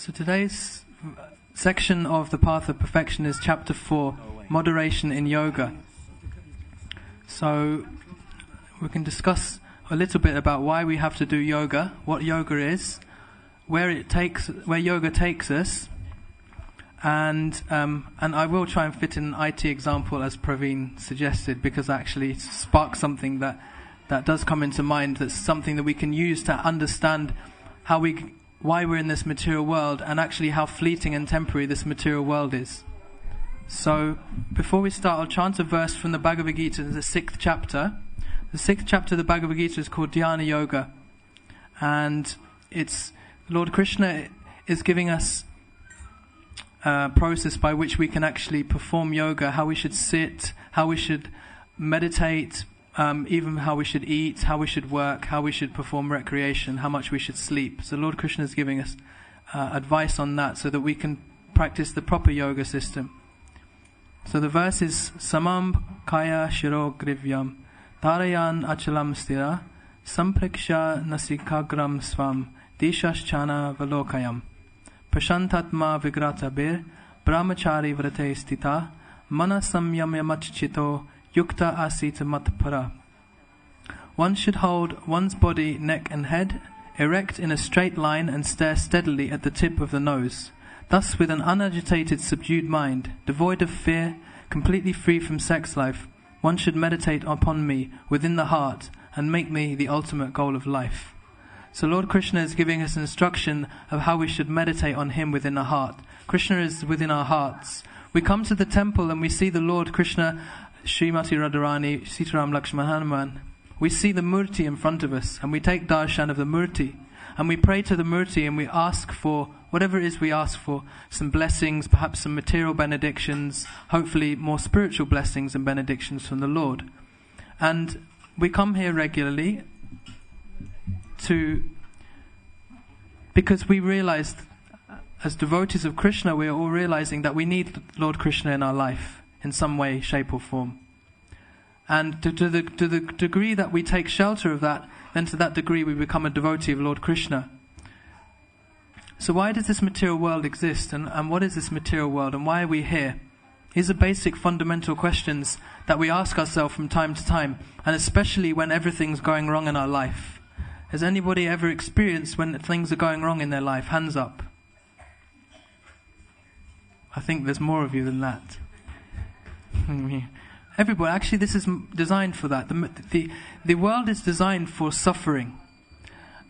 So today's section of the Path of Perfection is chapter 4, Moderation in Yoga. So we can discuss a little bit about why we have to do yoga, what yoga is, where yoga takes us, and I will try and fit in an IT example as Praveen suggested, because actually it sparks something that does come into mind. That's something that we can use to understand why we're in this material world, and actually how fleeting and temporary this material world is. So before we start, I'll chant a verse from the Bhagavad Gita, the 6th chapter. The 6th chapter of the Bhagavad Gita is called Dhyana Yoga, and it's Lord Krishna is giving us a process by which we can actually perform yoga, how we should sit, how we should meditate, even how we should eat, how we should work, how we should perform recreation, how much we should sleep. So Lord Krishna is giving us advice on that so that we can practice the proper yoga system. So the verse is Samam Kaya Shiro Grivyam Tarayan Achalam Stira Sampreksha Nasikagram Swam Dishaschana Valokayam Prashantatma Vigrata Bir Brahmachari Vrate Stita Mana Samyamyamachchito Yukta Asita Matpara. One should hold one's body, neck and head erect in a straight line and stare steadily at the tip of the nose. Thus, with an unagitated, subdued mind, devoid of fear, completely free from sex life, one should meditate upon me within the heart and make me the ultimate goal of life. So Lord Krishna is giving us instruction of how we should meditate on Him within the heart. Krishna is within our hearts. We come to the temple and we see the Lord Krishna, Srimati Radharani, Sitaram Lakshman Hanuman. We see the Murti in front of us and we take darshan of the Murti. And we pray to the Murti and we ask for whatever it is we ask for, some blessings, perhaps some material benedictions, hopefully more spiritual blessings and benedictions from the Lord. And we come here regularly because we realize, as devotees of Krishna, we are all realizing that we need Lord Krishna in our life in some way, shape or form. And to the degree that we take shelter of that, then to that degree we become a devotee of Lord Krishna. So why does this material world exist, and what is this material world, and why are we here? These are basic fundamental questions that we ask ourselves from time to time, and especially when everything's going wrong in our life. Has anybody ever experienced when things are going wrong in their life? Hands up. I think there's more of you than that. Everybody, actually this is designed for that. The world is designed for suffering.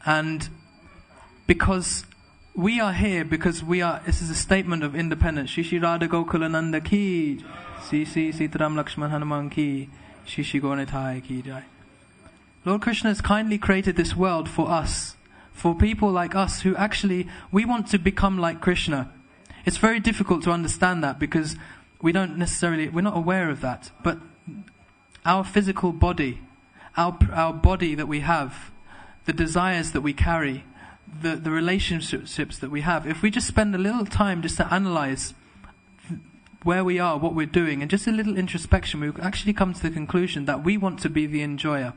And because we are here, this is a statement of independence. Shri Shri Radha Gokulananda ki, Sri Sri Sitaram Lakshman Hanuman ki, Shri Shri Gauranitai ki jai. Lord Krishna has kindly created this world for us, for people like us who actually, we want to become like Krishna. It's very difficult to understand that because we're not aware of that. But our physical body, our body that we have, the desires that we carry, the relationships that we have, if we just spend a little time just to analyze where we are, what we're doing, and just a little introspection, we actually come to the conclusion that we want to be the enjoyer.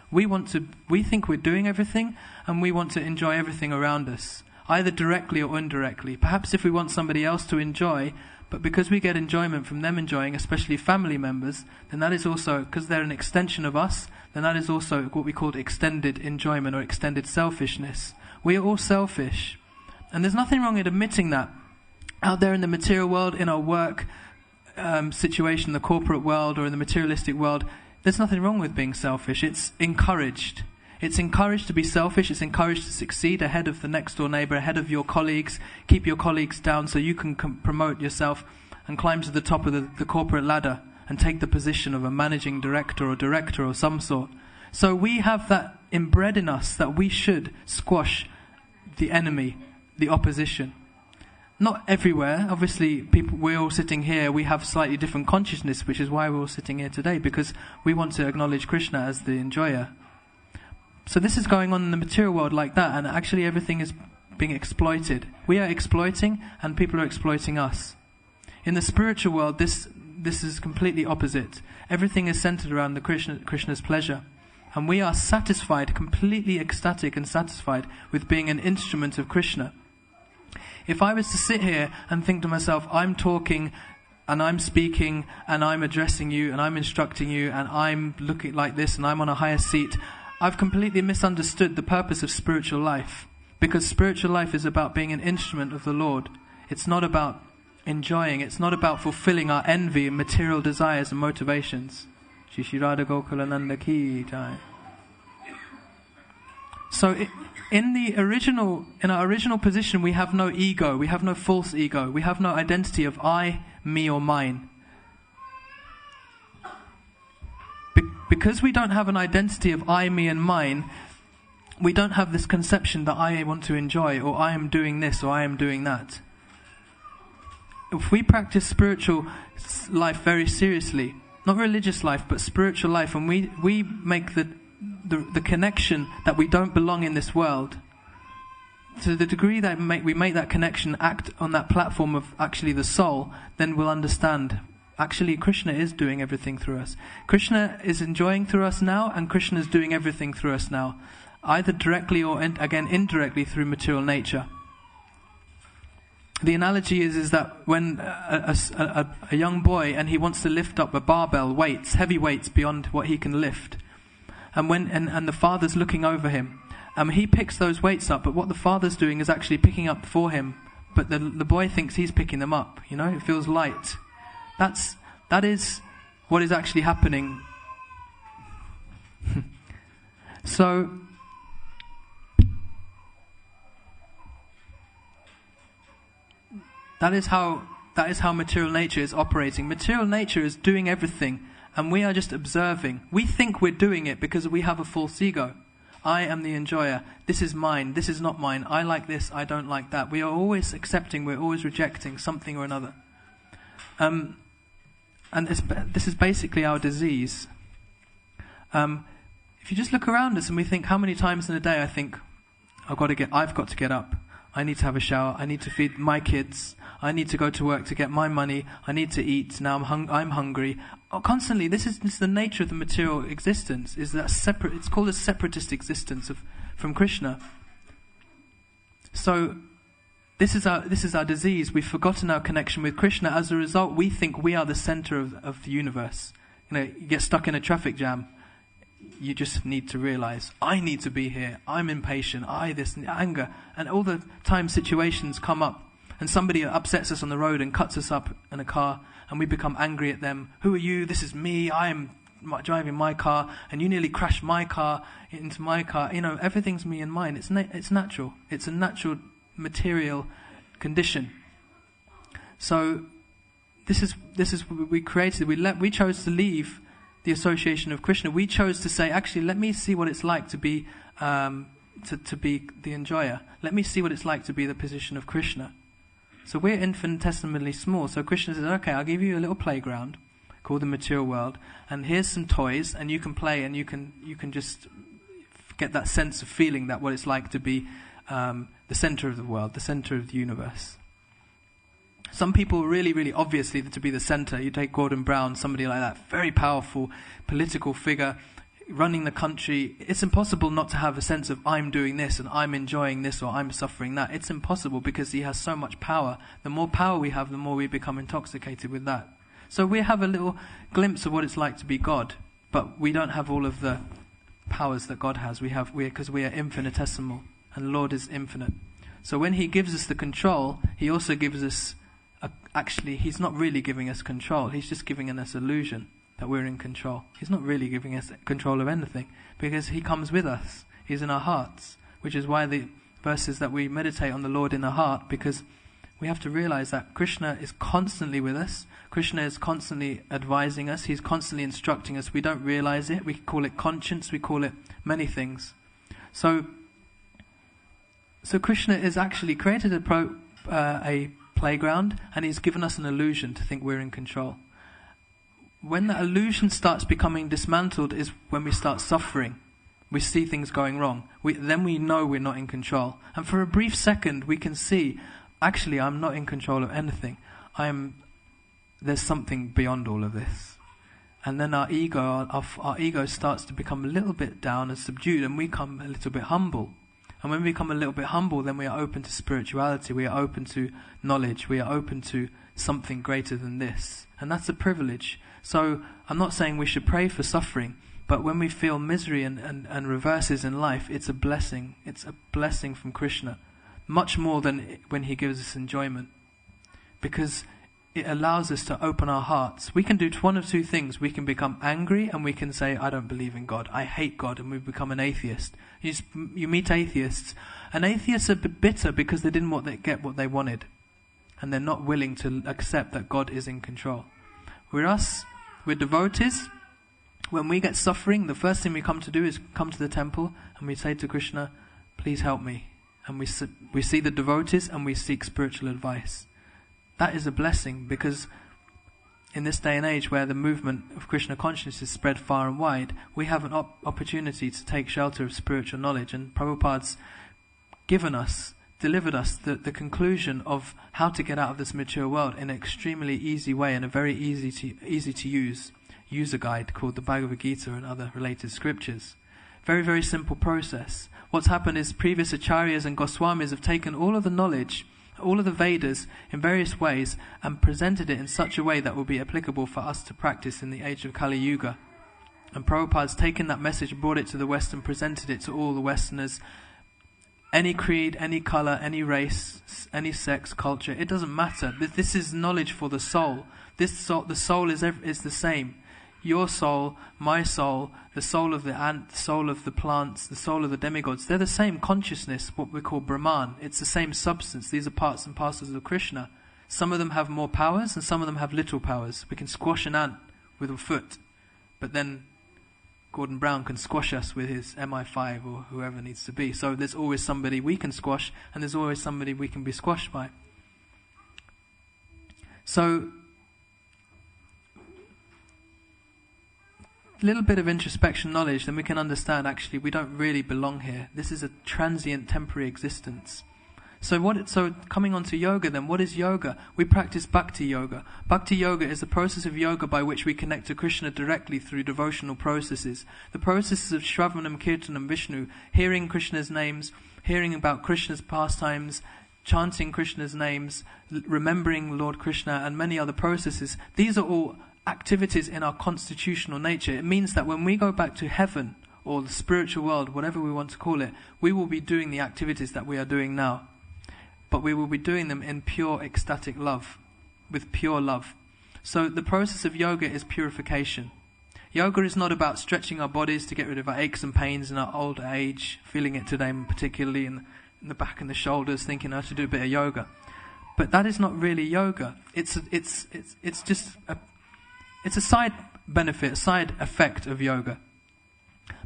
We think we're doing everything, and we want to enjoy everything around us, either directly or indirectly. Perhaps if we want somebody else to enjoy, but because we get enjoyment from them enjoying, especially family members, then that is also, because they're an extension of us, then that is also what we call extended enjoyment or extended selfishness. We are all selfish. And there's nothing wrong in admitting that. Out there in the material world, in our work situation, the corporate world or in the materialistic world, there's nothing wrong with being selfish. It's encouraged. It's encouraged to be selfish. It's encouraged to succeed ahead of the next door neighbor, ahead of your colleagues. Keep your colleagues down so you can promote yourself and climb to the top of the corporate ladder and take the position of a managing director or some sort. So we have that inbred in us that we should squash the enemy, the opposition. Not everywhere. Obviously, we're all sitting here, we have slightly different consciousness, which is why we're all sitting here today, because we want to acknowledge Krishna as the enjoyer. So this is going on in the material world like that, and actually everything is being exploited. We are exploiting, and people are exploiting us. In the spiritual world, this is completely opposite. Everything is centered around the Krishna's pleasure. And we are satisfied, completely ecstatic and satisfied with being an instrument of Krishna. If I was to sit here and think to myself, I'm talking and I'm speaking and I'm addressing you and I'm instructing you and I'm looking like this and I'm on a higher seat, I've completely misunderstood the purpose of spiritual life. Because spiritual life is about being an instrument of the Lord. It's not about enjoying. It's not about fulfilling our envy and material desires and motivations. Shishirada Gokulananda ki jai. So in our original position, we have no ego, we have no false ego, we have no identity of I, me or mine. Because we don't have an identity of I, me and mine, we don't have this conception that I want to enjoy, or I am doing this, or I am doing that. If we practice spiritual life very seriously, not religious life, but spiritual life, and we make the connection that we don't belong in this world, to the degree that we make that connection act on that platform of actually the soul, then we'll understand, actually Krishna is doing everything through us. Krishna is enjoying through us now, and Krishna is doing everything through us now, either directly or again indirectly through material nature. The analogy is that when a young boy and he wants to lift up a barbell, weights, heavy weights beyond what he can lift, and the father's looking over him, he picks those weights up, but what the father's doing is actually picking up for him, but the boy thinks he's picking them up. It feels light. That is what is actually happening. So that is how material nature is operating. Material nature is doing everything, and we are just observing. We think we're doing it because we have a false ego. I am the enjoyer. This is mine. This is not mine. I like this. I don't like that. We are always accepting. We're always rejecting something or another. And this is basically our disease. If you just look around us and we think, how many times in a day I think, I've got to get up. I need to have a shower. I need to feed my kids. I need to go to work to get my money. I need to eat. Now I'm hungry. Constantly, this is the nature of the material existence. Is that separate? It's called a separatist existence from Krishna. So this is our disease. We've forgotten our connection with Krishna. As a result, we think we are the center of the universe. You get stuck in a traffic jam. You just need to realize, I need to be here. I'm impatient. Anger. And all the time situations come up. And somebody upsets us on the road and cuts us up in a car, and we become angry at them. Who are you? This is me. I am driving my car, and you nearly crashed my car into my car. Everything's me and mine. It's natural. It's a natural material condition. So this is what we created. We chose to leave the association of Krishna. We chose to say, actually, let me see what it's like to be to be the enjoyer. Let me see what it's like to be the position of Krishna. So we're infinitesimally small. So Krishna says, okay, I'll give you a little playground called the material world, and here's some toys, and you can play, and you can just get that sense of feeling that what it's like to be the center of the world, the center of the universe. Some people really, really obviously to be the center. You take Gordon Brown, somebody like that, very powerful political figure, running the country. It's impossible not to have a sense of I'm doing this and I'm enjoying this or I'm suffering that. It's impossible because he has so much power. The more power we have, the more we become intoxicated with that. So we have a little glimpse of what it's like to be God, but we don't have all of the powers that God has. Because we are infinitesimal and the Lord is infinite. So when he gives us the control, he also gives us actually, he's not really giving us control. He's just giving us illusion that we're in control. He's not really giving us control of anything because he comes with us. He's in our hearts, which is why the verses that we meditate on the Lord in the heart, because we have to realize that Krishna is constantly with us. Krishna is constantly advising us. He's constantly instructing us. We don't realize it. We call it conscience. We call it many things. So Krishna has actually created a playground, and he's given us an illusion to think we're in control. When that illusion starts becoming dismantled is when we start suffering. We see things going wrong. Then we know we're not in control. And for a brief second, we can see, actually, I'm not in control of anything. There's something beyond all of this. And then our ego starts to become a little bit down and subdued, and we become a little bit humble. And when we become a little bit humble, then we are open to spirituality, we are open to knowledge, we are open to something greater than this. And that's a privilege. So I'm not saying we should pray for suffering, but when we feel misery and reverses in life, it's a blessing. It's a blessing from Krishna, much more than when he gives us enjoyment. Because it allows us to open our hearts. We can do one of two things. We can become angry and we can say, I don't believe in God, I hate God, and we become an atheist. You meet atheists, and atheists are bitter because they didn't get what they wanted, and they're not willing to accept that God is in control. We're devotees. When we get suffering, the first thing we come to do is come to the temple and we say to Krishna, please help me. And we see the devotees and we seek spiritual advice. That is a blessing, because in this day and age where the movement of Krishna consciousness is spread far and wide, we have an opportunity to take shelter of spiritual knowledge. And Prabhupada's delivered us the conclusion of how to get out of this mature world in an extremely easy way, and a very easy to use user guide called the Bhagavad Gita and other related scriptures. Very, very simple process. What's happened is previous acharyas and Goswamis have taken all of the knowledge, all of the Vedas in various ways, and presented it in such a way that will be applicable for us to practice in the age of Kali Yuga. And Prabhupada's taken that message, brought it to the West and presented it to all the Westerners. Any creed, any colour, any race, any sex, culture, it doesn't matter. This is knowledge for the soul. The soul is the same. Your soul, my soul, the soul of the ant, the soul of the plants, the soul of the demigods, they're the same consciousness, what we call Brahman. It's the same substance. These are parts and parcels of Krishna. Some of them have more powers and some of them have little powers. We can squash an ant with a foot, but then Gordon Brown can squash us with his MI5 or whoever needs to be. So there's always somebody we can squash, and there's always somebody we can be squashed by. So a little bit of introspection knowledge, then we can understand actually we don't really belong here. This is a transient, temporary existence. So coming on to yoga then, what is yoga? We practice bhakti yoga. Bhakti yoga is the process of yoga by which we connect to Krishna directly through devotional processes. The processes of Shravanam, Kirtanam, Vishnu, hearing Krishna's names, hearing about Krishna's pastimes, chanting Krishna's names, remembering Lord Krishna, and many other processes. These are all activities in our constitutional nature. It means that when we go back to heaven, or the spiritual world, whatever we want to call it, we will be doing the activities that we are doing now. But we will be doing them in pure ecstatic love, with pure love. So the process of yoga is purification. Yoga is not about stretching our bodies to get rid of our aches and pains in our old age, feeling it today particularly in the back and the shoulders, thinking I should do a bit of yoga. But that is not really yoga. It's just a side benefit, a side effect of yoga.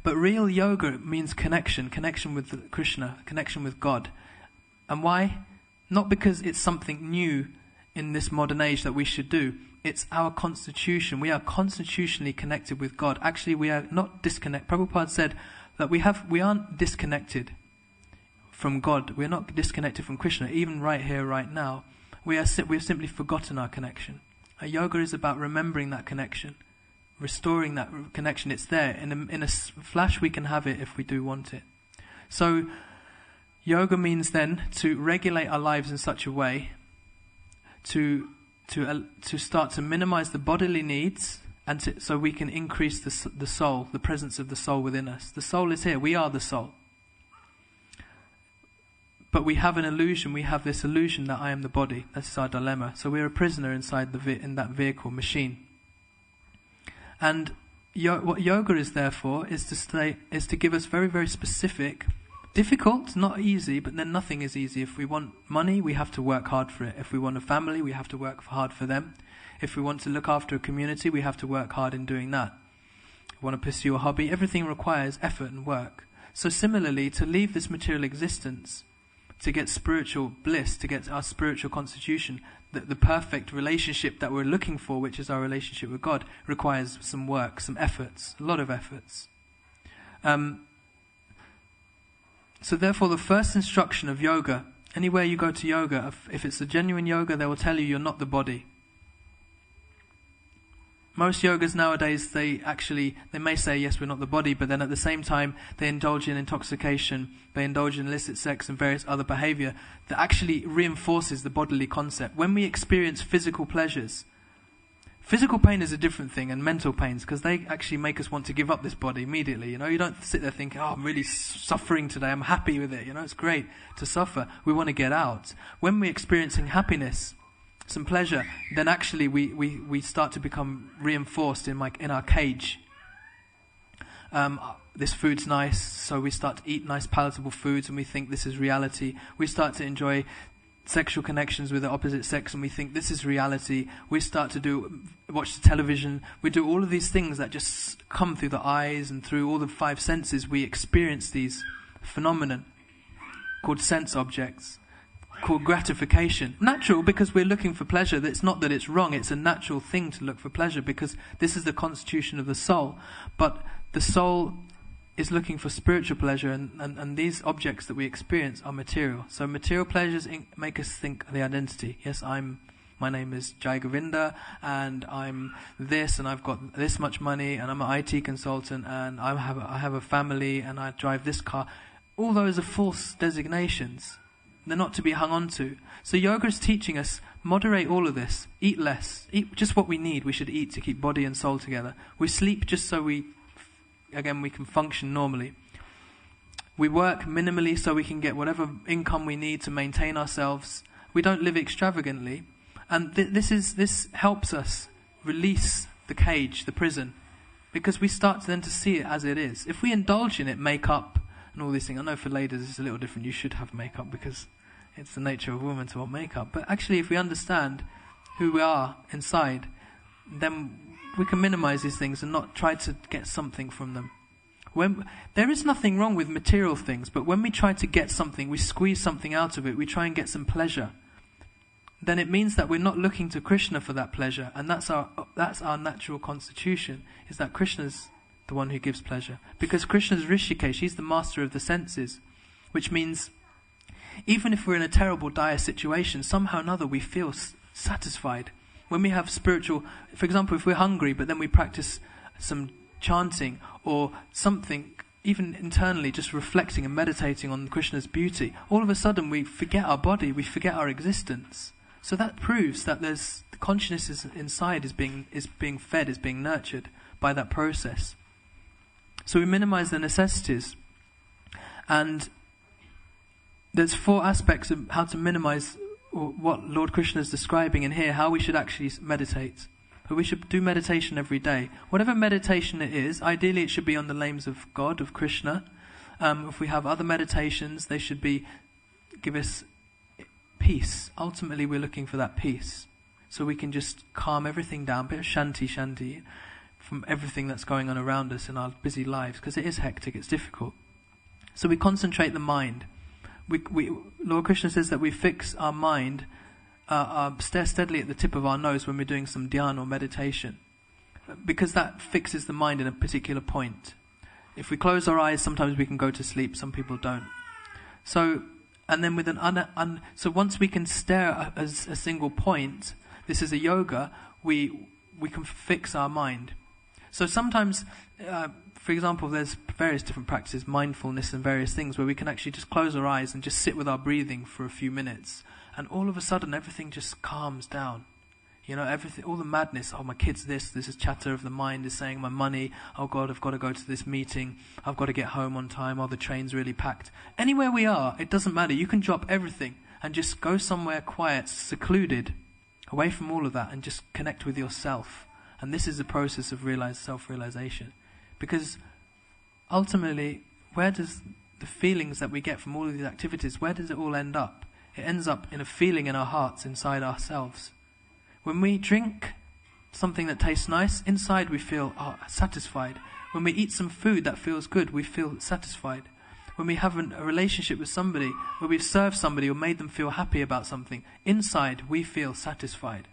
But real yoga means connection with Krishna, connection with God. And why? Not because it's something new in this modern age that we should do. It's our constitution. We are constitutionally connected with God. Actually, we are not disconnected. Prabhupada said that we aren't disconnected from God. We're not disconnected from Krishna, even right here, right now. We've simply forgotten our connection. Yoga is about remembering that connection, restoring that connection. It's there. In a flash we can have it if we do want it. So yoga means then to regulate our lives in such a way to start to minimize the bodily needs, and so we can increase the soul, the presence of the soul within us. The soul is here. We are the soul. But we have an illusion. We have this illusion that I am the body. That's our dilemma. So we're a prisoner inside in that vehicle, machine. And what yoga is there for is to give us very, very specific, difficult, not easy, but then nothing is easy. If we want money, we have to work hard for it. If we want a family, we have to work hard for them. If we want to look after a community, we have to work hard in doing that. If we want to pursue a hobby, everything requires effort and work. So similarly, to leave this material existence, to get spiritual bliss, to get our spiritual constitution, the perfect relationship that we're looking for, which is our relationship with God, requires some work, some efforts, a lot of efforts. So therefore the first instruction of yoga, anywhere you go to yoga, if it's a genuine yoga, they will tell you you're not the body. Most yogas nowadays, they may say, yes, we're not the body, but then at the same time, they indulge in intoxication, they indulge in illicit sex and various other behavior that actually reinforces the bodily concept. When we experience physical pleasures, physical pain is a different thing, and mental pains, because they actually make us want to give up this body immediately. You don't sit there thinking, oh, I'm really suffering today, I'm happy with it. It's great to suffer. We want to get out. When we're experiencing happiness, some pleasure, then actually we start to become reinforced in our cage. This food's nice, so we start to eat nice palatable foods and we think this is reality. We start to enjoy sexual connections with the opposite sex and we think this is reality. We start to watch the television. We do all of these things that just come through the eyes and through all the five senses. We experience these phenomena called sense objects, called gratification. Natural, because we're looking for pleasure. It's not that it's wrong, it's a natural thing to look for pleasure, because this is the constitution of the soul. But the soul is looking for spiritual pleasure, and these objects that we experience are material. So material pleasures make us think the identity. Yes, my name is Jaya Govinda, and I'm this, and I've got this much money, and I'm an IT consultant, and I have a family, and I drive this car. All those are false designations. They're not to be hung on to. So yoga is teaching us, moderate all of this. Eat less. Eat just what we need. We should eat to keep body and soul together. We sleep just so we can function normally. We work minimally so we can get whatever income we need to maintain ourselves. We don't live extravagantly. And this helps us release the cage, the prison, because we start then to see it as it is. If we indulge in it, makeup, and all these things. I know for ladies it's a little different. You should have makeup because it's the nature of women to want makeup. But actually, if we understand who we are inside, then we can minimize these things and not try to get something from them. There is nothing wrong with material things, but when we try to get something, we squeeze something out of it, we try and get some pleasure, then it means that we're not looking to Krishna for that pleasure. And that's our natural constitution, is that Krishna's the one who gives pleasure. Because Krishna's Rishikesh, he's the master of the senses, which means even if we're in a terrible, dire situation, somehow or another we feel satisfied. When we have spiritual, for example, if we're hungry, but then we practice some chanting or something, even internally, just reflecting and meditating on Krishna's beauty, all of a sudden we forget our body, we forget our existence. So that proves that the consciousness inside is being fed, is being nurtured by that process. So we minimize the necessities. And there's 4 aspects of how to minimize what Lord Krishna is describing in here, how we should actually meditate. But we should do meditation every day. Whatever meditation it is, ideally it should be on the names of God, of Krishna. If we have other meditations, they should give us peace. Ultimately we're looking for that peace. So we can just calm everything down, a bit of shanti, from everything that's going on around us in our busy lives, because it is hectic, it's difficult. So we concentrate the mind. Lord Krishna says that we fix our mind, stare steadily at the tip of our nose when we're doing some dhyana or meditation, because that fixes the mind in a particular point. If we close our eyes, sometimes we can go to sleep, some people don't. So, and then with so once we can stare at a single point, this is a yoga, we can fix our mind. So sometimes, for example, there's various different practices, mindfulness and various things, where we can actually just close our eyes and just sit with our breathing for a few minutes. And all of a sudden, everything just calms down. Everything, all the madness, oh, my kid's this is chatter of the mind, is saying my money, oh God, I've got to go to this meeting, I've got to get home on time, oh, the train's really packed. Anywhere we are, it doesn't matter. You can drop everything and just go somewhere quiet, secluded, away from all of that, and just connect with yourself. And this is the process of self-realization. Because ultimately, where does the feelings that we get from all of these activities, where does it all end up? It ends up in a feeling in our hearts, inside ourselves. When we drink something that tastes nice, inside we feel satisfied. When we eat some food that feels good, we feel satisfied. When we have a relationship with somebody, where we've served somebody or made them feel happy about something, inside we feel satisfied.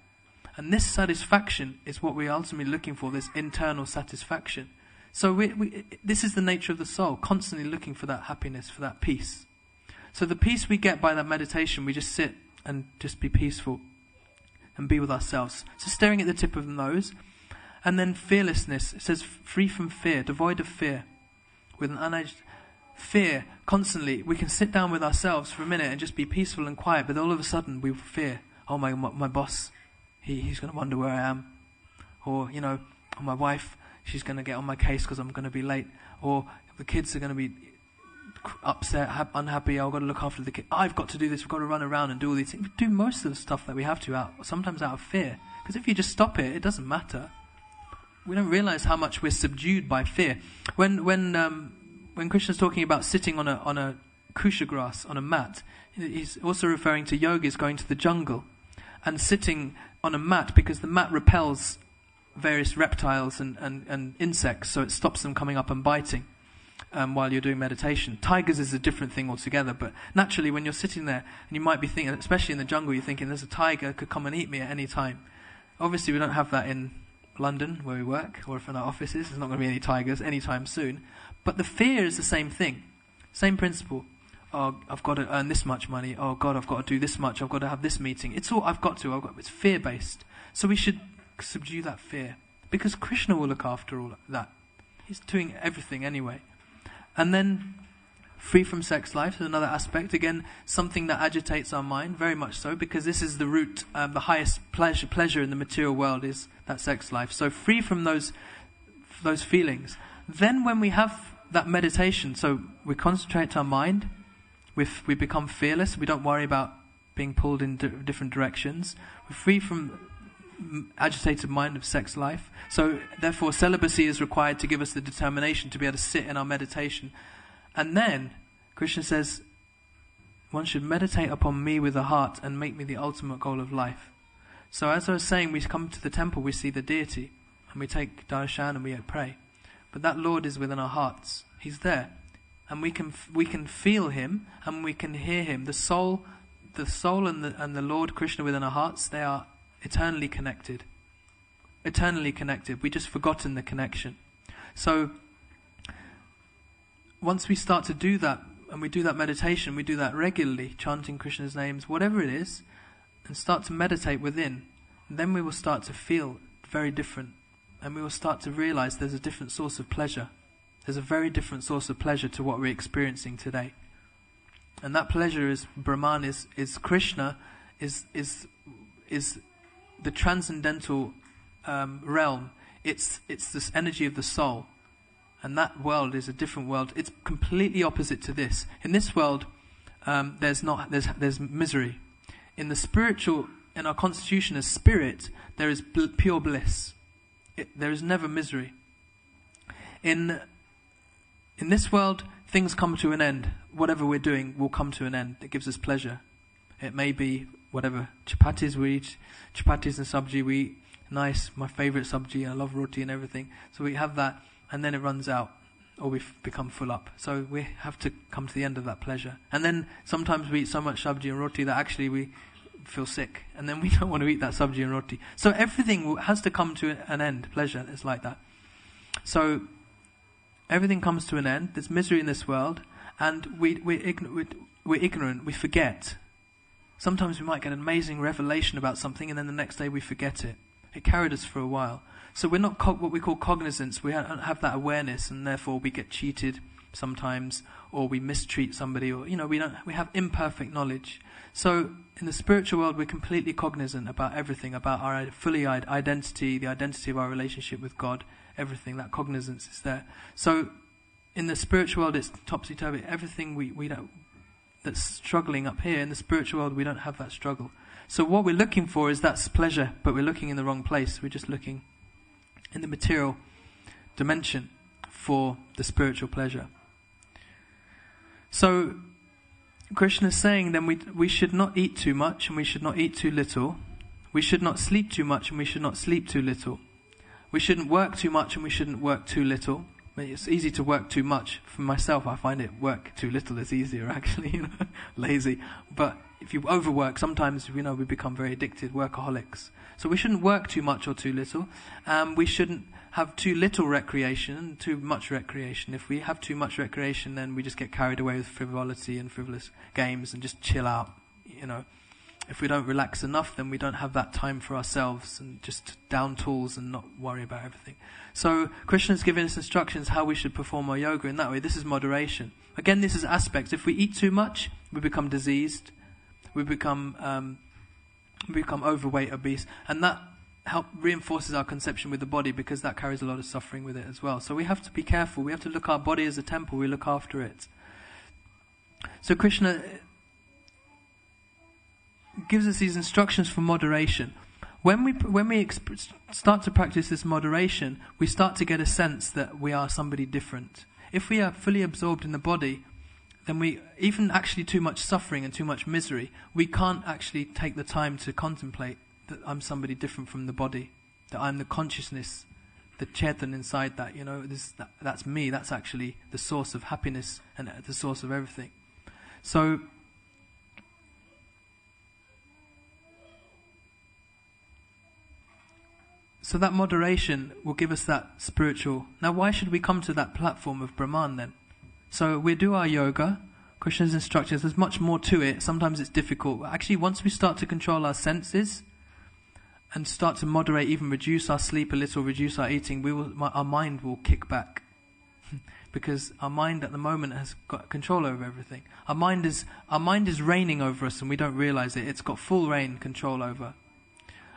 And this satisfaction is what we're ultimately looking for, this internal satisfaction. So this is the nature of the soul, constantly looking for that happiness, for that peace. So the peace we get by that meditation, we just sit and just be peaceful and be with ourselves. So staring at the tip of the nose, And then fearlessness, it says free from fear, devoid of fear, with an unaged fear constantly. We can sit down with ourselves for a minute and just be peaceful and quiet, but all of a sudden we fear. Oh, my boss, he's going to wonder where I am. Or, my wife, she's going to get on my case because I'm going to be late. Or the kids are going to be upset, unhappy. I've got to look after the kids. I've got to do this. We've got to run around and do all these things. We do most of the stuff that we have to sometimes out of fear. Because if you just stop it, it doesn't matter. We don't realize how much we're subdued by fear. When Krishna's talking about sitting on a kusha grass, on a mat, he's also referring to yogis going to the jungle and sitting on a mat, because the mat repels various reptiles and insects, so it stops them coming up and biting while you're doing meditation. Tigers is a different thing altogether, but naturally when you're sitting there, and you might be thinking, especially in the jungle, you're thinking there's a tiger could come and eat me at any time. Obviously we don't have that in London where we work, or if in our offices, there's not going to be any tigers anytime soon. But the fear is the same thing, same principle. Oh, I've got to earn this much money. Oh God, I've got to do this much. I've got to have this meeting. It's all it's fear-based. So we should subdue that fear, because Krishna will look after all that. He's doing everything anyway. And then free from sex life is another aspect. Again, something that agitates our mind, very much so, because this is the root, the highest pleasure in the material world is that sex life. So free from those feelings. Then when we have that meditation, so we concentrate our mind, we become fearless, we don't worry about being pulled in different directions. We're free from agitated mind of sex life. So therefore celibacy is required to give us the determination to be able to sit in our meditation. And then Krishna says, one should meditate upon me with the heart and make me the ultimate goal of life. So as I was saying, we come to the temple, we see the deity, and we take darshan and we pray. But that Lord is within our hearts. He's there. And we can feel him and we can hear him. The soul and the Lord Krishna within our hearts, they are eternally connected. Eternally connected. We've just forgotten the connection. So once we start to do that, and we do that meditation, we do that regularly, chanting Krishna's names, whatever it is, and start to meditate within, then we will start to feel very different. And we will start to realize there's a different source of pleasure. There's a very different source of pleasure to what we're experiencing today. And that pleasure is Brahman, is Krishna, is the transcendental realm. It's this energy of the soul. And that world is a different world. It's completely opposite to this. In this world, there's misery. In the spiritual, in our constitution as spirit, there is pure bliss. There is never misery. In this world, things come to an end. Whatever we're doing will come to an end. It gives us pleasure. It may be whatever chapatis we eat, chapatis and sabji we eat. Nice, my favorite sabji. I love roti and everything. So we have that, and then it runs out, or we become full up. So we have to come to the end of that pleasure. And then sometimes we eat so much sabji and roti that actually we feel sick, and then we don't want to eat that sabji and roti. So everything has to come to an end. Pleasure is like that. So everything comes to an end. There's misery in this world, and we're ignorant. We forget. Sometimes we might get an amazing revelation about something, and then the next day we forget it. It carried us for a while. So we're not what we call cognizance. We don't have that awareness, and therefore we get cheated sometimes, or we mistreat somebody, or we have imperfect knowledge. So in the spiritual world, we're completely cognizant about everything, about our fully identity, the identity of our relationship with God, everything. That cognizance is there. So in the spiritual world, it's topsy-turvy. Everything we don't, that's struggling up here, in the spiritual world, we don't have that struggle. So what we're looking for is that's pleasure, but we're looking in the wrong place. We're just looking in the material dimension for the spiritual pleasure. So Krishna is saying then we should not eat too much and we should not eat too little. We should not sleep too much and we should not sleep too little. We shouldn't work too much and we shouldn't work too little. It's easy to work too much. For myself, I find it work too little is easier actually, lazy. But if you overwork, sometimes we become very addicted, workaholics. So we shouldn't work too much or too little. We shouldn't have too little recreation, too much recreation. If we have too much recreation, then we just get carried away with frivolity and frivolous games and just chill out, if we don't relax enough, then we don't have that time for ourselves and just down tools and not worry about everything. So Krishna's giving us instructions how we should perform our yoga in that way. This is moderation. Again, this is aspects. If we eat too much, we become diseased. We become overweight, obese, and that reinforces our conception with the body, because that carries a lot of suffering with it as well. So we have to be careful. We have to look at our body as a temple. We look after it. So Krishna gives us these instructions for moderation. When we start to practice this moderation, we start to get a sense that we are somebody different. If we are fully absorbed in the body, then we, even actually too much suffering and too much misery, we can't actually take the time to contemplate that I'm somebody different from the body, that I'm the consciousness, the Chetan inside that, that's me, that's actually the source of happiness and the source of everything. So that moderation will give us that spiritual. Now, why should we come to that platform of Brahman then? So we do our yoga, Krishna's instructions, there's much more to it. Sometimes it's difficult. Actually, once we start to control our senses and start to moderate, even reduce our sleep a little, reduce our eating, our mind will kick back. Because our mind at the moment has got control over everything. Our mind is reigning over us and we don't realize it. It's got full reign control over.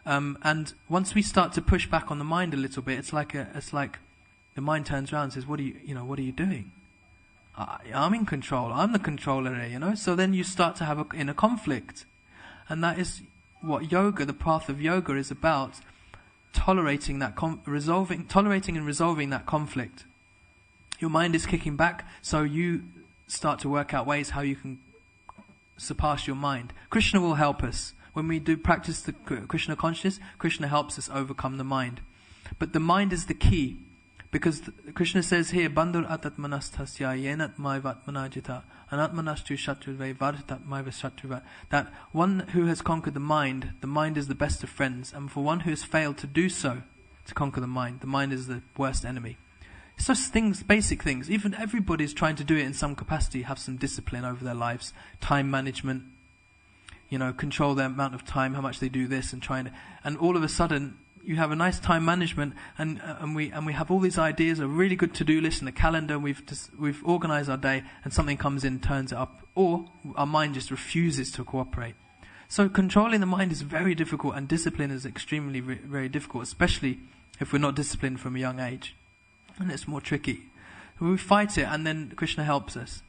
And once we start to push back on the mind a little bit, it's like the mind turns around and says, "What are you doing? I'm in control. I'm the controller here, So then you start to have an inner conflict, and that is what yoga, the path of yoga, is about: tolerating that, tolerating and resolving that conflict. Your mind is kicking back, so you start to work out ways how you can surpass your mind. Krishna will help us. When we do practice the Krishna consciousness, Krishna helps us overcome the mind. But the mind is the key, because Krishna says here, Bandhur atatmanasthasya yenat maivatmanajita anatmanastu shatruvai vartatmaiva shatruva, that one who has conquered the mind is the best of friends, and for one who has failed to do so, to conquer the mind is the worst enemy. It's just things, basic things. Even everybody's trying to do it in some capacity, have some discipline over their lives, time management, control their amount of time, how much they do this, and all of a sudden you have a nice time management, and we have all these ideas, a really good to-do list and a calendar, and we've organized our day, and something comes in, turns it up, or our mind just refuses to cooperate. So controlling the mind is very difficult, and discipline is extremely very difficult, especially if we're not disciplined from a young age, and it's more tricky. We fight it, and then Krishna helps us.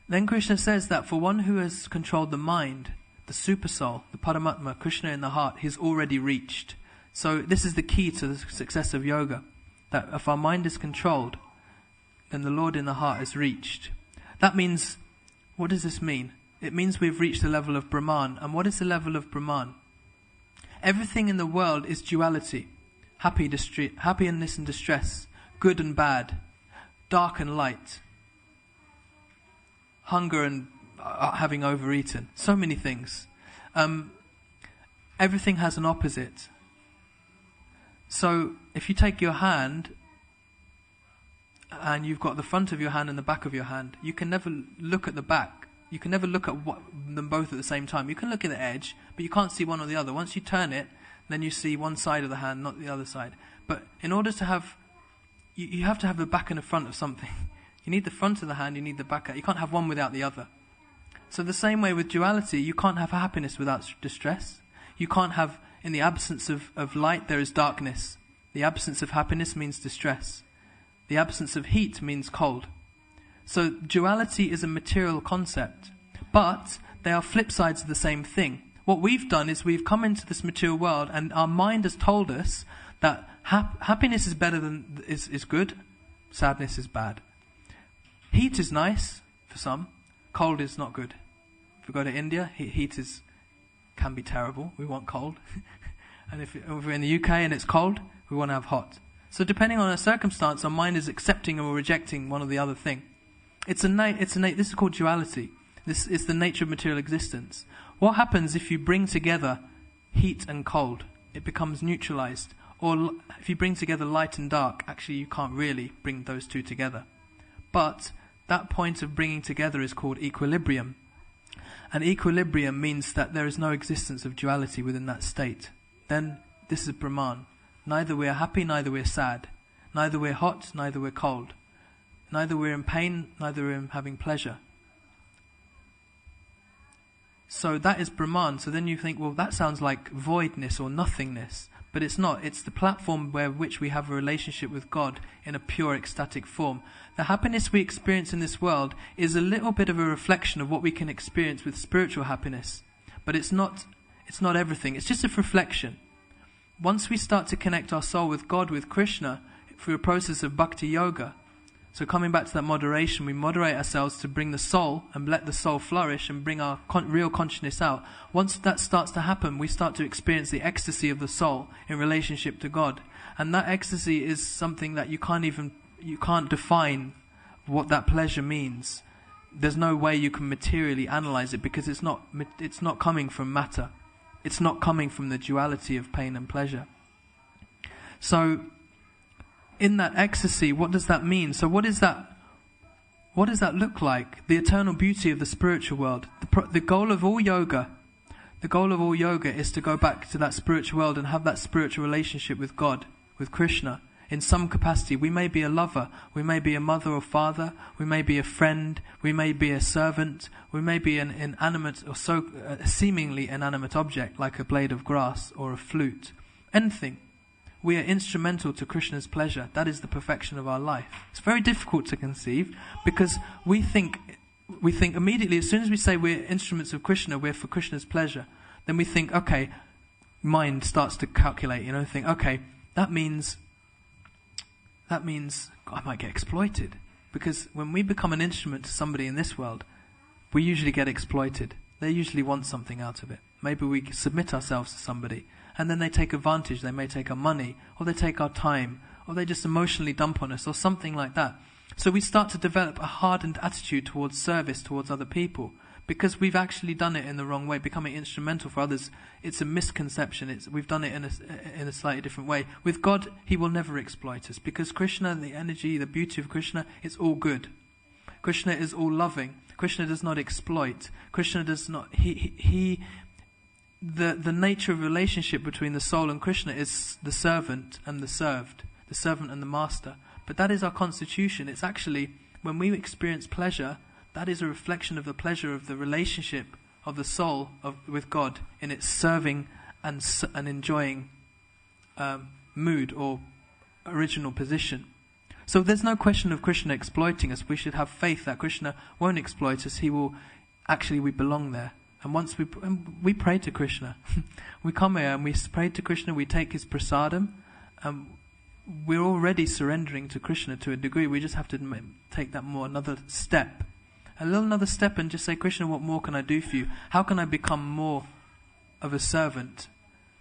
Then Krishna says that for one who has controlled the mind, the super soul, the Paramatma, Krishna in the heart, he's already reached. So this is the key to the success of yoga, that if our mind is controlled, then the Lord in the heart is reached. That means, what does this mean? It means we've reached the level of Brahman. And what is the level of Brahman? Everything in the world is duality. Happiness and distress, good and bad, dark and light, hunger and having overeaten, so many things. Everything has an opposite. So if you take your hand and you've got the front of your hand and the back of your hand, you can never look at the back. You can never look at them both at the same time. You can look at the edge, but you can't see one or the other. Once you turn it, then you see one side of the hand, not the other side. But in order to have, you have to have the back and the front of something. You need the front of the hand, you need the back. You can't have one without the other. So the same way with duality, you can't have happiness without distress. You can't have, in the absence of light, there is darkness. The absence of happiness means distress. The absence of heat means cold. So duality is a material concept, but they are flip sides of the same thing. What we've done is we've come into this material world, and our mind has told us that happiness is better than is good, sadness is bad. Heat is nice for some, cold is not good. If we go to India, heat can be terrible. We want cold. And if we're in the UK and it's cold, we want to have hot. So depending on our circumstance, our mind is accepting or rejecting one or the other thing. This is called duality. This is the nature of material existence. What happens if you bring together heat and cold? It becomes neutralized. Or if you bring together light and dark, actually you can't really bring those two together. But that point of bringing together is called equilibrium. And equilibrium means that there is no existence of duality within that state. Then this is Brahman. Neither we are happy, neither we are sad. Neither we're hot, neither we're cold. Neither we're in pain, neither we're having pleasure. So that is Brahman. So then you think, well, that sounds like voidness or nothingness. But it's not. It's the platform where which we have a relationship with God in a pure ecstatic form. The happiness we experience in this world is a little bit of a reflection of what we can experience with spiritual happiness. But it's not everything. It's just a reflection. Once we start to connect our soul with God, with Krishna, through a process of bhakti yoga, so coming back to that moderation, we moderate ourselves to bring the soul and let the soul flourish and bring our real consciousness out. Once that starts to happen, we start to experience the ecstasy of the soul in relationship to God. And that ecstasy is something that you can't define what that pleasure means. There's no way you can materially analyze it because it's not coming from matter. It's not coming from the duality of pain and pleasure. So in that ecstasy, what does that mean? So what does that look like? The eternal beauty of the spiritual world. The goal of all yoga is to go back to that spiritual world and have that spiritual relationship with God, with Krishna, in some capacity. We may be a lover, we may be a mother or father, we may be a friend, we may be a servant, we may be an inanimate or seemingly inanimate object like a blade of grass or a flute. Anything. We are instrumental to Krishna's pleasure. That is the perfection of our life. It's very difficult to conceive because we think immediately, as soon as we say we're instruments of Krishna, we're for Krishna's pleasure, then we think, okay, mind starts to calculate, think, okay, that means I might get exploited. Because when we become an instrument to somebody in this world, we usually get exploited. They usually want something out of it. Maybe we submit ourselves to somebody, and then they take advantage. They may take our money, or they take our time, or they just emotionally dump on us, or something like that. So we start to develop a hardened attitude towards service, towards other people, because we've actually done it in the wrong way. Becoming instrumental for others, it's a misconception. We've done it in a slightly different way. With God, He will never exploit us, because Krishna, the energy, the beauty of Krishna, it's all good. Krishna is all loving. Krishna does not exploit. Krishna does not... The nature of relationship between the soul and Krishna is the servant and the served, the servant and the master. But that is our constitution. It's actually, when we experience pleasure, that is a reflection of the pleasure of the relationship of the soul with God in its serving and enjoying mood or original position. So there's no question of Krishna exploiting us. We should have faith that Krishna won't exploit us. We belong there. And once we pray to Krishna, we come here and we pray to Krishna, we take his prasadam, and we're already surrendering to Krishna to a degree. We just have to take that another step and just say, Krishna, what more can I do for you? How can I become more of a servant?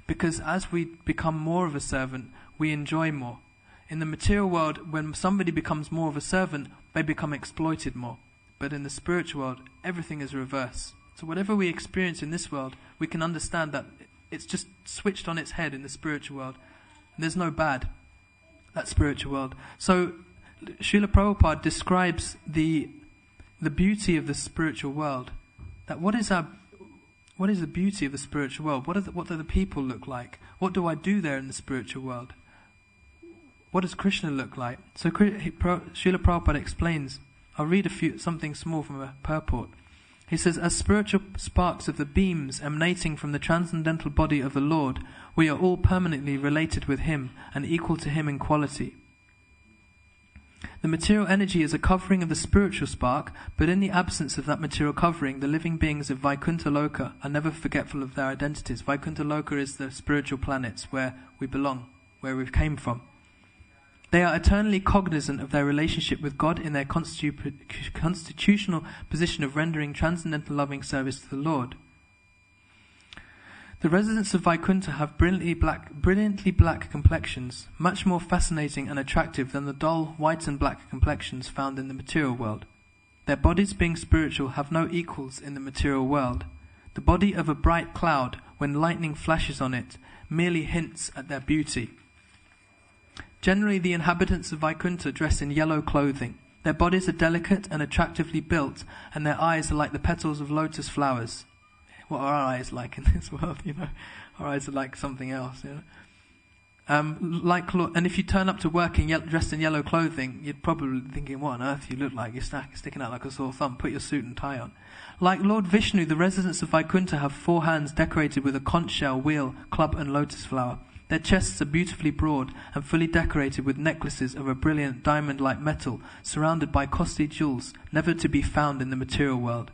Because as we become more of a servant, we enjoy more. In the material world, when somebody becomes more of a servant, they become exploited more. But in the spiritual world, everything is reverse. So whatever we experience in this world, we can understand that it's just switched on its head in the spiritual world. And there's no bad, that spiritual world. So Srila Prabhupada describes the beauty of the spiritual world. That what is the beauty of the spiritual world? What do the people look like? What do I do there in the spiritual world? What does Krishna look like? So Srila Prabhupada explains. I'll read something small from a purport. He says, as spiritual sparks of the beams emanating from the transcendental body of the Lord, we are all permanently related with Him and equal to Him in quality. The material energy is a covering of the spiritual spark, but in the absence of that material covering, the living beings of Vaikuntha Loka are never forgetful of their identities. Vaikuntha Loka is the spiritual planets where we belong, where we came from. They are eternally cognizant of their relationship with God in their constitutional position of rendering transcendental loving service to the Lord. The residents of Vaikuntha have brilliantly black complexions, much more fascinating and attractive than the dull white and black complexions found in the material world. Their bodies, being spiritual, have no equals in the material world. The body of a bright cloud, when lightning flashes on it, merely hints at their beauty. Generally, the inhabitants of Vaikuntha dress in yellow clothing. Their bodies are delicate and attractively built, and their eyes are like the petals of lotus flowers. What are our eyes like in this world, you know? Our eyes are like something else, you know? And if you turn up to work dressed in yellow clothing, you'd probably be thinking, what on earth you look like? You're sticking out like a sore thumb. Put your suit and tie on. Like Lord Vishnu, the residents of Vaikuntha have 4 hands decorated with a conch shell, wheel, club and lotus flower. Their chests are beautifully broad and fully decorated with necklaces of a brilliant diamond-like metal, surrounded by costly jewels, never to be found in the material world.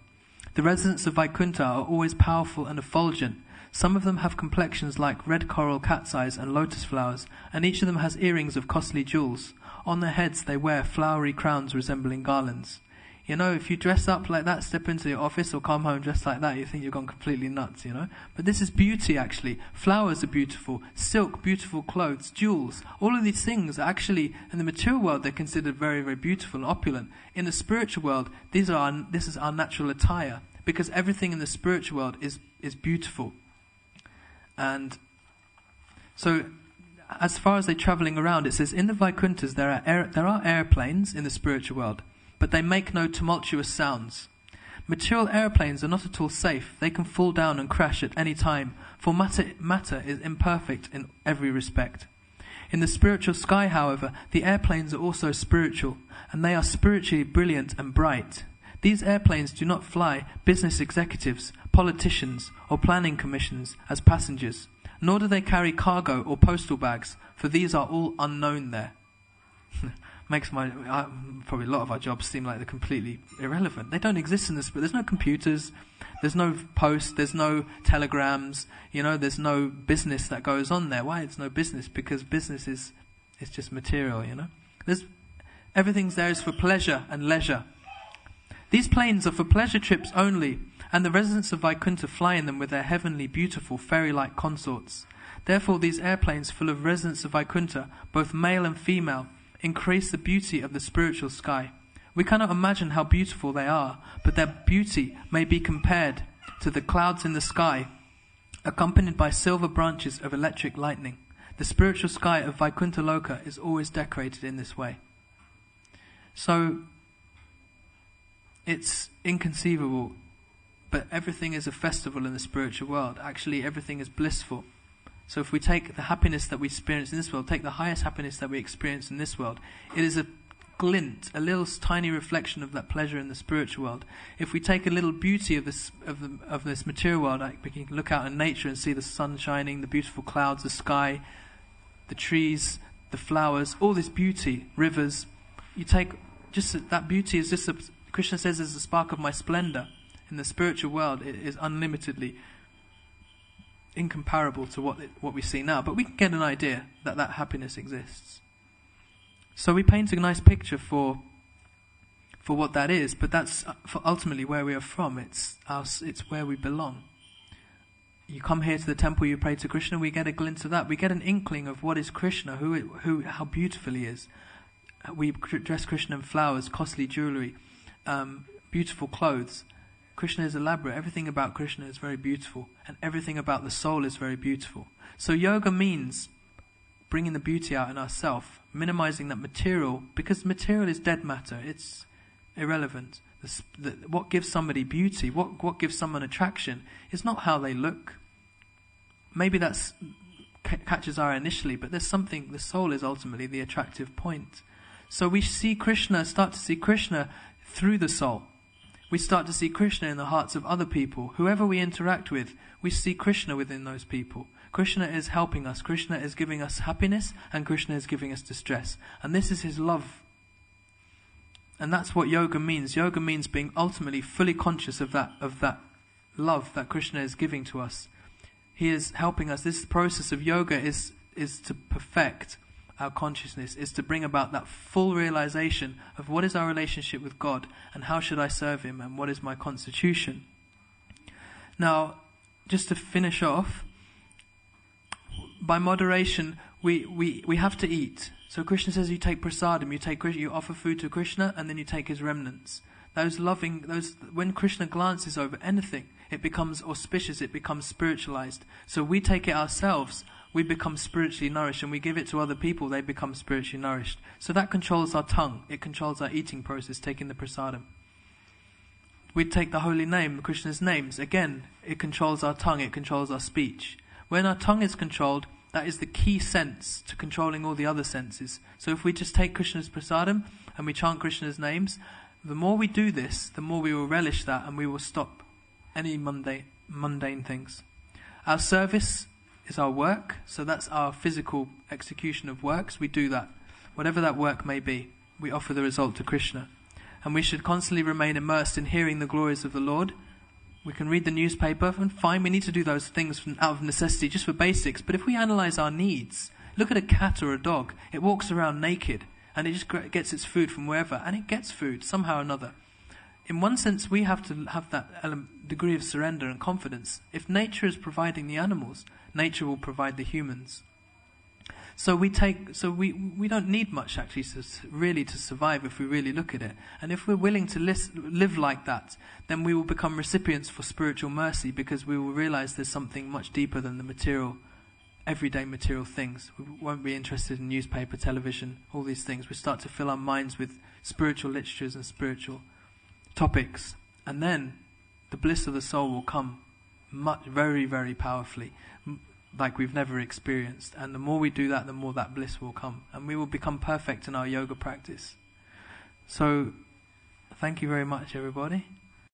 The residents of Vaikuntha are always powerful and effulgent. Some of them have complexions like red coral, cat's eyes and lotus flowers, and each of them has earrings of costly jewels. On their heads they wear flowery crowns resembling garlands. You know, if you dress up like that, step into your office or come home dressed like that, you think you've gone completely nuts, you know. But this is beauty, actually. Flowers are beautiful, silk, beautiful clothes, jewels. All of these things are actually, in the material world, they're considered very, very beautiful and opulent. In the spiritual world, this is our natural attire, because everything in the spiritual world is beautiful. And so, as far as they're traveling around, it says, in the Vaikunthas there are airplanes in the spiritual world, but they make no tumultuous sounds. Material airplanes are not at all safe. They can fall down and crash at any time, for matter is imperfect in every respect. In the spiritual sky, however, the airplanes are also spiritual, and they are spiritually brilliant and bright. These airplanes do not fly business executives, politicians, or planning commissions as passengers, nor do they carry cargo or postal bags, for these are all unknown there. Makes probably a lot of our jobs seem like they're completely irrelevant. They don't exist in this, but there's no computers, there's no post, there's no telegrams, you know, there's no business that goes on there. Why it's no business? Because business is just material, you know. Everything's there is for pleasure and leisure. These planes are for pleasure trips only, and the residents of Vaikuntha fly in them with their heavenly, beautiful, fairy-like consorts. Therefore, these airplanes full of residents of Vaikuntha, both male and female, increase the beauty of the spiritual sky. We cannot imagine how beautiful they are, but their beauty may be compared to the clouds in the sky, accompanied by silver branches of electric lightning. The spiritual sky of Vaikuntha Loka is always decorated in this way. So, it's inconceivable, but everything is a festival in the spiritual world. Actually, everything is blissful. So if we take the happiness that we experience in this world, take the highest happiness that we experience in this world, it is a glint, a little tiny reflection of that pleasure in the spiritual world. If we take a little beauty of this material world, like we can look out in nature and see the sun shining, the beautiful clouds, the sky, the trees, the flowers, all this beauty, rivers. You take just that beauty is just Krishna says is a spark of my splendor. In the spiritual world, it is unlimitedly incomparable to what we see now. But we can get an idea that happiness exists. So we paint a nice picture for what that is, but that's for ultimately where we are from. It's where we belong. You come here to the temple, you pray to Krishna, we get a glimpse of that. We get an inkling of what is Krishna, how beautiful he is. We dress Krishna in flowers, costly jewelry, beautiful clothes. Krishna is elaborate. Everything about Krishna is very beautiful, and everything about the soul is very beautiful. So yoga means bringing the beauty out in ourselves, minimizing that material, because material is dead matter. It's irrelevant. What gives somebody beauty, what gives someone attraction, is not how they look. Maybe that's catches our eye initially, but there's something. The soul is ultimately the attractive point. So we start to see Krishna through the soul. We start to see Krishna in the hearts of other people. Whoever we interact with, we see Krishna within those people. Krishna is helping us. Krishna is giving us happiness, and Krishna is giving us distress. And this is his love. And that's what yoga means. Yoga means being ultimately fully conscious of that love that Krishna is giving to us. He is helping us. This process of yoga is to perfect our consciousness, is to bring about that full realization of what is our relationship with God and how should I serve him and what is my constitution. Now, just to finish off, by moderation, we have to eat. So Krishna says you take prasadam, you offer food to Krishna and then you take his remnants. When Krishna glances over anything, it becomes auspicious, it becomes spiritualized. So we take it ourselves. we become spiritually nourished, and we give it to other people, they become spiritually nourished. So that controls our tongue. It controls our eating process, taking the prasadam. We take the holy name, Krishna's names. Again, it controls our tongue, it controls our speech. When our tongue is controlled, that is the key sense to controlling all the other senses. So if we just take Krishna's prasadam and we chant Krishna's names, the more we do this, the more we will relish that, and we will stop any mundane things. Our service is our work, so that's our physical execution of works. We do that. Whatever that work may be, we offer the result to Krishna. And we should constantly remain immersed in hearing the glories of the Lord. We can read the newspaper, and fine, we need to do those things out of necessity, just for basics. But if we analyze our needs, look at a cat or a dog. It walks around naked, and it just gets its food from wherever, and it gets food somehow or another. In one sense, we have to have that degree of surrender and confidence. If nature is providing the animals, nature will provide the humans. So we don't need much actually to survive if we really look at it. And if we're willing to live like that, then we will become recipients for spiritual mercy, because we will realize there's something much deeper than the material, everyday material things. We won't be interested in newspaper, television, all these things. We start to fill our minds with spiritual literatures and spiritual topics, and then the bliss of the soul will come very, very powerfully, like we've never experienced. And the more we do that, the more that bliss will come, and we will become perfect in our yoga practice. So thank you very much, everybody.